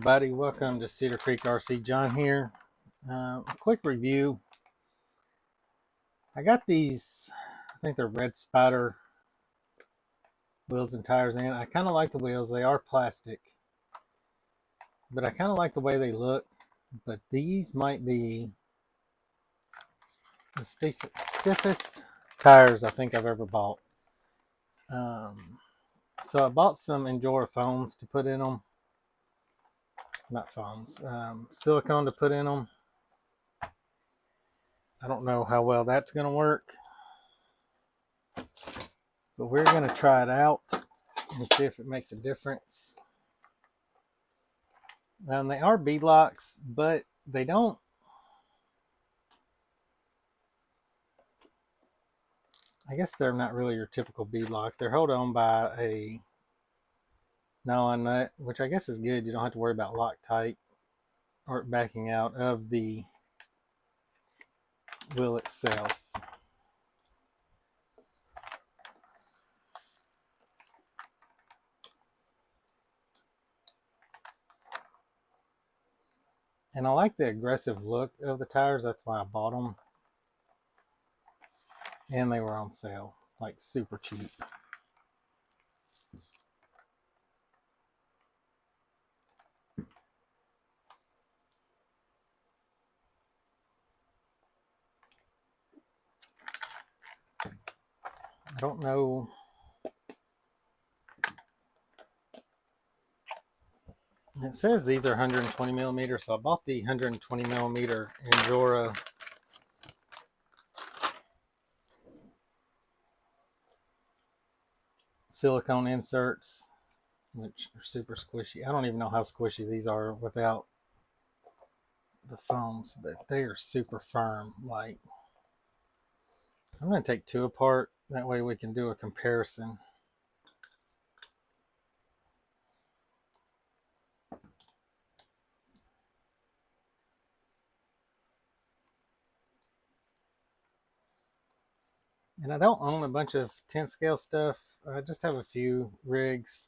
everybody, welcome to Cedar Creek RC. John here. A quick review. I got these, I think they're Red Spider wheels and tires in. I kind of like the wheels. They are plastic, but I kind of like the way they look. But these might be the stiffest tires I think I've ever bought. So I bought some Endura foams to put in them. Not foams, silicone to put in them. I don't know how well that's going to work, but we're going to try it out and see if it makes a difference. They are bead locks, but they don't. I guess they're not really your typical bead lock. They're held on by a nylon nut, which I guess is good. You don't have to worry about Loctite or backing out of the wheel itself. And I like the aggressive look of the tires. That's why I bought them. And they were on sale, like super cheap. I don't know. It says these are 120 millimeters, so I bought the 120 millimeter Endura silicone inserts, which are super squishy. I don't even know how squishy these are without the foams, but they are super firm. Like, I'm going to take two apart. That way we can do a comparison. And I don't own a bunch of 10 scale stuff. I just have a few rigs.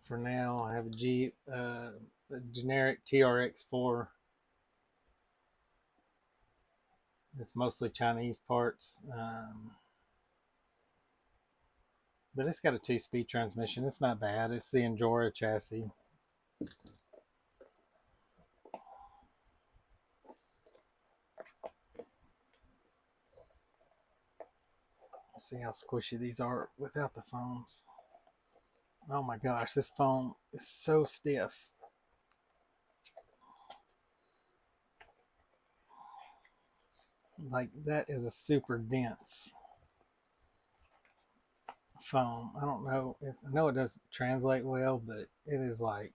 For now, I have a generic TRX4. It's mostly Chinese parts. But it's got a 2-speed transmission. It's not bad. It's the Endura chassis. Let's see how squishy these are without the foams. Oh my gosh, this foam is so stiff. Like, that is a super dense foam. I don't know. I know it doesn't translate well, but it is like,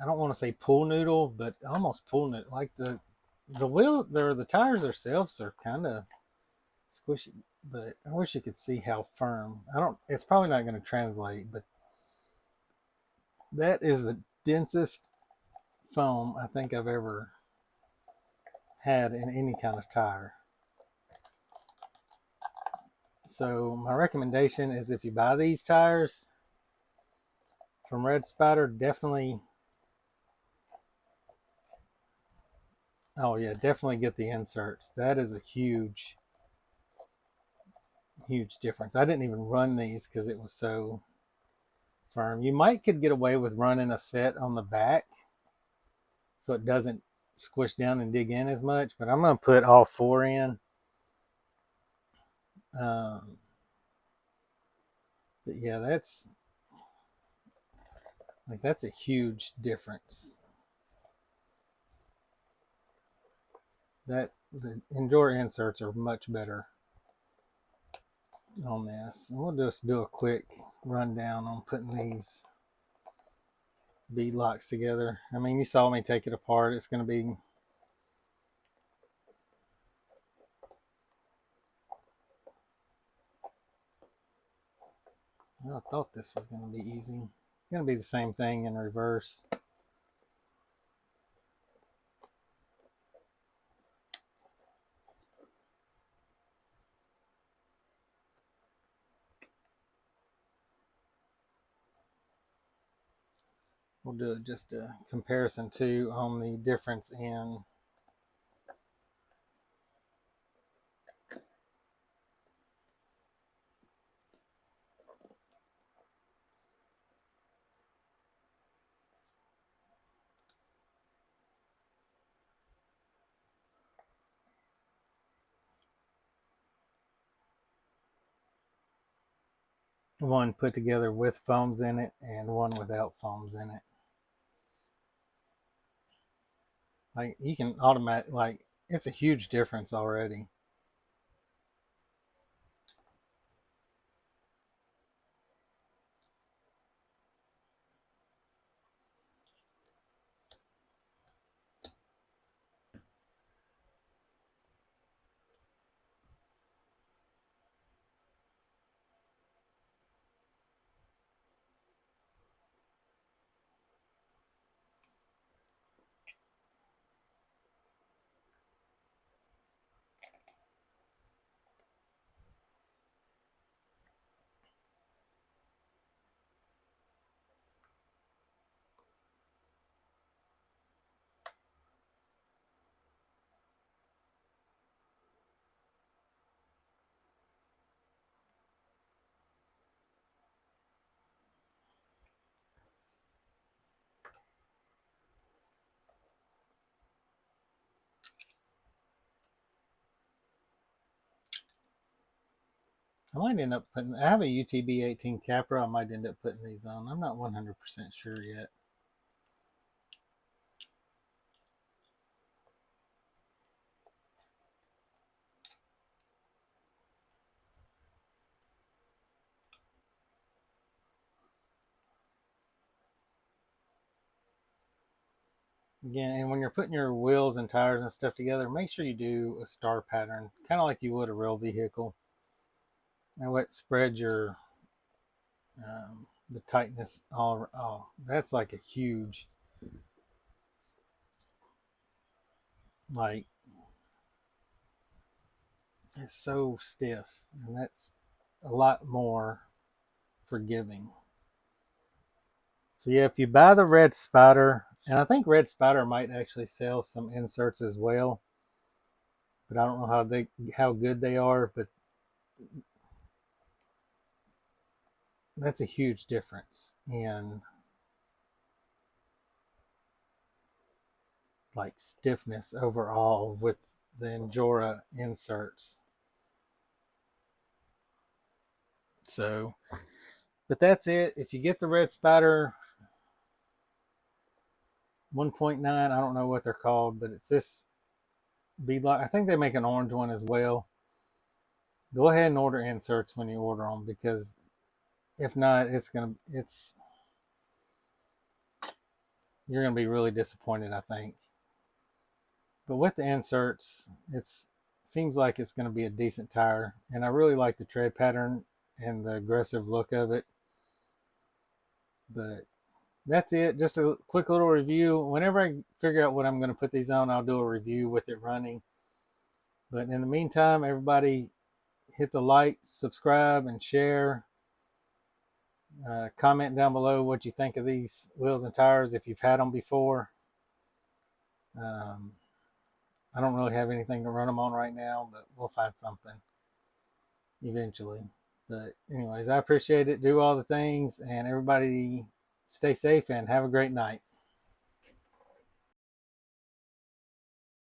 I don't want to say pool noodle, but almost pool noodle. Like the tires themselves are kind of squishy, but I wish you could see how firm. It's probably not going to translate, but that is the densest foam I think I've ever had in any kind of tire. So my recommendation is, if you buy these tires from Red Spider, definitely get the inserts. That is a huge difference. I didn't even run these because it was so firm. You could get away with running a set on the back so it doesn't squish down and dig in as much, but I'm going to put all four in. But yeah, that's a huge difference. The Endura inserts are much better on this. And we'll just do a quick rundown on putting these bead locks together. I mean, you saw me take it apart. It's going to be I thought this was going to be easy. It's going to be the same thing in reverse. we'll do just a comparison too on the difference in one put together with foams in it and one without foams in it. Like you can like it's a huge difference already. I might end up putting. I have a UTB 18 capper. I might end up putting these on. I'm not 100% sure yet. Again, and when you're putting your wheels and tires and stuff together, make sure you do a star pattern, kind of like you would a real vehicle. That way it spreads your the tightness all. Oh, that's like a huge, like it's so stiff, and that's a lot more forgiving. So yeah, if you buy the Red Spider, and I think Red Spider might actually sell some inserts as well, but I don't know how good they are, but that's a huge difference in like stiffness overall with the Injora inserts. So, but that's it. If you get the Red Spider 1.9, I don't know what they're called, but it's this beadlock. I think they make an orange one as well. Go ahead and order inserts when you order them, because if not, you're gonna be really disappointed, I think. But with the inserts, it seems like it's gonna be a decent tire, and I really like the tread pattern and the aggressive look of it. But that's it. Just a quick little review. Whenever I figure out what I'm going to put these on, I'll do a review with it running. But in the meantime, everybody hit the like, subscribe, and share. Comment down below what you think of these wheels and tires if you've had them before. Um, I don't really have anything to run them on right now, but we'll find something eventually. But anyways, I appreciate it. Do all the things, and everybody stay safe and have a great night.